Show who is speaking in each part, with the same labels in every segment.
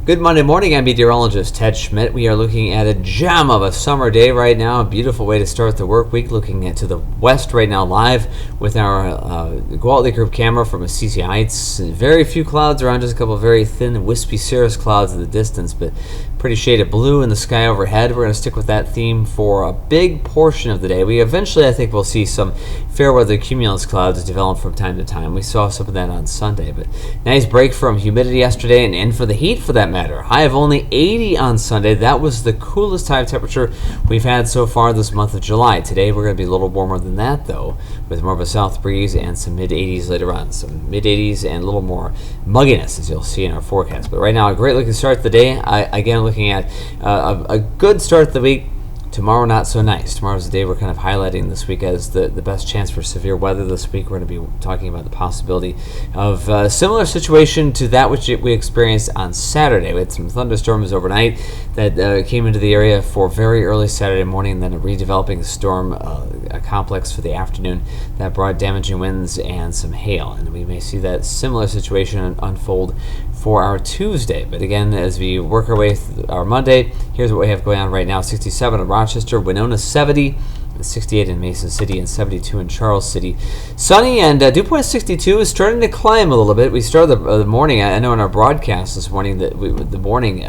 Speaker 1: Good Monday morning, I'm Meteorologist Ted Schmidt. We are looking at a gem of a summer day right now. A beautiful way to start the work week, looking to the west right now live with our Quality Group camera from Assisi Heights. Very few clouds around, just a couple of very thin, wispy cirrus clouds in the distance, but pretty shade of blue in the sky overhead. We're going to stick with that theme for a big portion of the day. We eventually, I think, will see some fair weather cumulus clouds develop from time to time. We saw some of that on Sunday, but nice break from humidity yesterday and for the heat for that matter. High of only 80 on Sunday. That was the coolest high temperature we've had so far this month of July. Today we're going to be a little warmer than that though, with more of a south breeze and some mid-80s later on. Some mid-80s and a little more mugginess, as you'll see in our forecast. But right now, a great looking start to the day. Again, looking at a good start to the week. Tomorrow, not so nice. Tomorrow's the day we're kind of highlighting this week as the best chance for severe weather this week. We're going to be talking about the possibility of a similar situation to that which we experienced on Saturday. We had some thunderstorms overnight that came into the area for very early Saturday morning, and then a redeveloping storm a complex for the afternoon that brought damaging winds and some hail. And we may see that similar situation unfold for our Tuesday. But again, as we work our way through our Monday, here's what we have going on right now. 67 in Rochester, Winona 70, 68 in Mason City, and 72 in Charles City. Sunny, and dew point 62 is starting to climb a little bit. We started the morning, I know in our broadcast this morning, that the morning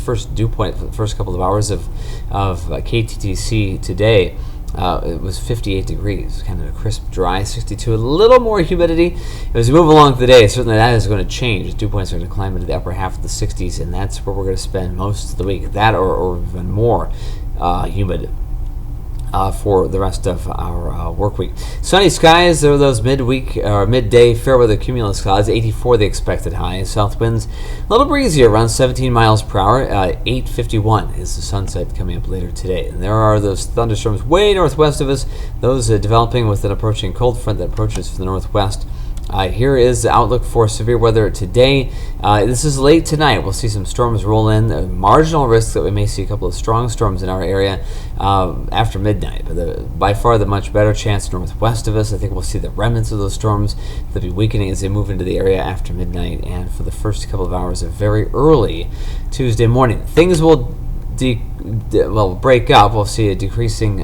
Speaker 1: first dew point for the first couple of hours of KTTC today, it was 58 degrees, kind of a crisp, dry 62, a little more humidity. As we move along the day, certainly that is going to change. Dew points are going to climb into the upper half of the 60s, and that's where we're going to spend most of the week. That or even more humid for the rest of our work week. Sunny skies, there are those midweek or midday fair weather cumulus clouds. 84 the expected high. South winds a little breezier, around 17 miles per hour. 8:51 is the sunset coming up later today. And there are those thunderstorms way northwest of us, those developing with an approaching cold front that approaches from the northwest. Here is the outlook for severe weather today. This is late tonight. We'll see some storms roll in. A marginal risk that we may see a couple of strong storms in our area after midnight. But by far the much better chance northwest of us. I think we'll see the remnants of those storms. They'll be weakening as they move into the area after midnight and for the first couple of hours of very early Tuesday morning. Things will break up. We'll see a decreasing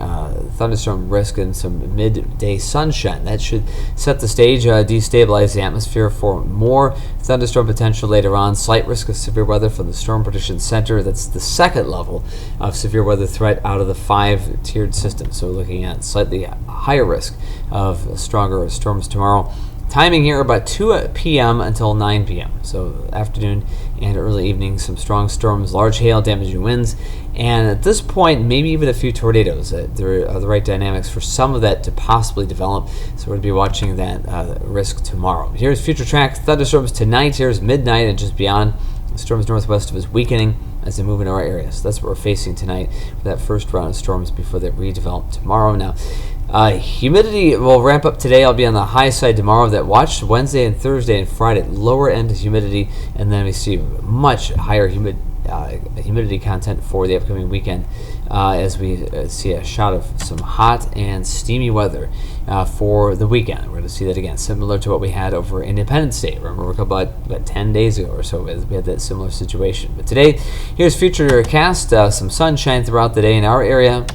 Speaker 1: thunderstorm risk and some midday sunshine. That should set the stage, destabilize the atmosphere for more thunderstorm potential later on. Slight risk of severe weather from the Storm Prediction Center. That's the second level of severe weather threat out of the 5-tiered system. So we're looking at slightly higher risk of stronger storms tomorrow. Timing here about 2 p.m. until 9 p.m. So afternoon and early evening, some strong storms, large hail, damaging winds, and at this point, maybe even a few tornadoes. There are the right dynamics for some of that to possibly develop. So we're going to be watching that risk tomorrow. Here's future track thunderstorms tonight. Here's midnight and just beyond. The storms northwest of us weakening as they move into our area. So that's what we're facing tonight for that first round of storms before they redevelop tomorrow. Now, humidity will ramp up today. I'll be on the high side tomorrow. That watch Wednesday and Thursday and Friday, lower end humidity, and then we see much higher humidity content for the upcoming weekend as we see a shot of some hot and steamy weather for the weekend. We're going to see that again, similar to what we had over Independence Day. Remember, about 10 days ago or so, we had that similar situation. But today, here's future cast, some sunshine throughout the day in our area.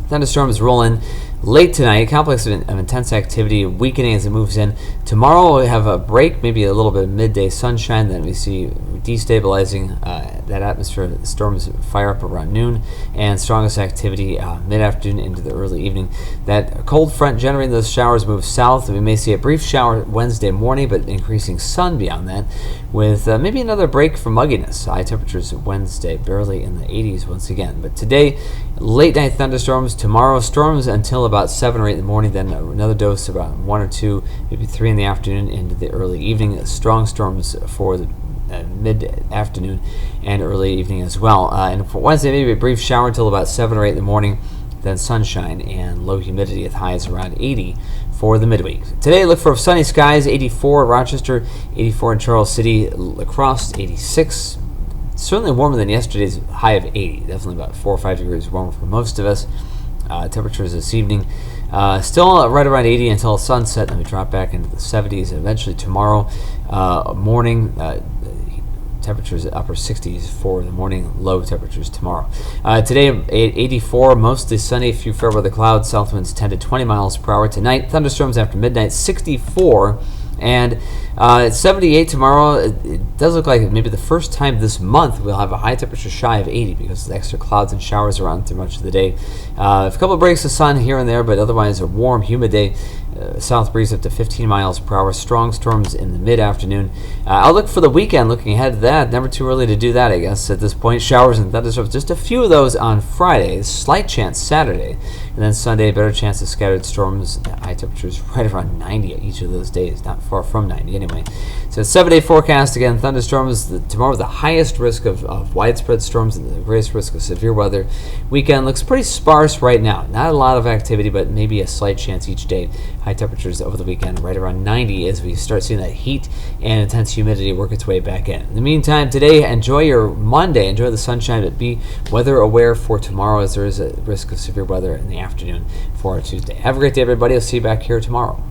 Speaker 1: Thunderstorms roll in late tonight, complex of intense activity weakening as it moves in. Tomorrow we have a break, maybe a little bit of midday sunshine. Then we see destabilizing that atmosphere. The storms fire up around noon, and strongest activity mid-afternoon into the early evening. That cold front generating those showers moves south. We may see a brief shower Wednesday morning, but increasing sun beyond that, with maybe another break from mugginess. High temperatures Wednesday, barely in the 80s once again. But today, late night thunderstorms. Tomorrow, storms until about 7 or 8 in the morning, then another dose about 1 or 2, maybe 3 in the afternoon into the early evening. Strong storms for the mid-afternoon and early evening as well. And for Wednesday, maybe a brief shower until about 7 or 8 in the morning, then sunshine and low humidity with highs around 80 for the midweek. Today, look for sunny skies, 84 in Rochester, 84 in Charles City, La Crosse, 86. Certainly warmer than yesterday's high of 80, definitely about 4 or 5 degrees warmer for most of us. Temperatures this evening still right around 80 until sunset, then we drop back into the 70s, and eventually tomorrow morning temperatures upper 60s for the morning, low temperatures tomorrow. Today, 84, mostly sunny, a few fair weather clouds, south winds 10 to 20 miles per hour. Tonight, thunderstorms after midnight, 64. And it's 78 tomorrow. It does look like maybe the first time this month we'll have a high temperature shy of 80 because of the extra clouds and showers around through much of the day. A couple of breaks of sun here and there, but otherwise a warm, humid day. South breeze up to 15 miles per hour. Strong storms in the mid-afternoon. I'll look for the weekend, looking ahead to that. Never too early to do that, I guess, at this point. Showers and thunderstorms, just a few of those on Friday. Slight chance Saturday. And then Sunday, better chance of scattered storms. High temperatures right around 90 at each of those days. Not far from 90 anyway. So 7-day forecast, again, thunderstorms. Tomorrow, the highest risk of widespread storms and the greatest risk of severe weather. Weekend looks pretty sparse right now. Not a lot of activity, but maybe a slight chance each day. High temperatures over the weekend right around 90 as we start seeing that heat and intense humidity work its way back in. In the meantime, today, enjoy your Monday. Enjoy the sunshine, but be weather aware for tomorrow as there is a risk of severe weather in the afternoon for our Tuesday. Have a great day, everybody. I'll see you back here tomorrow.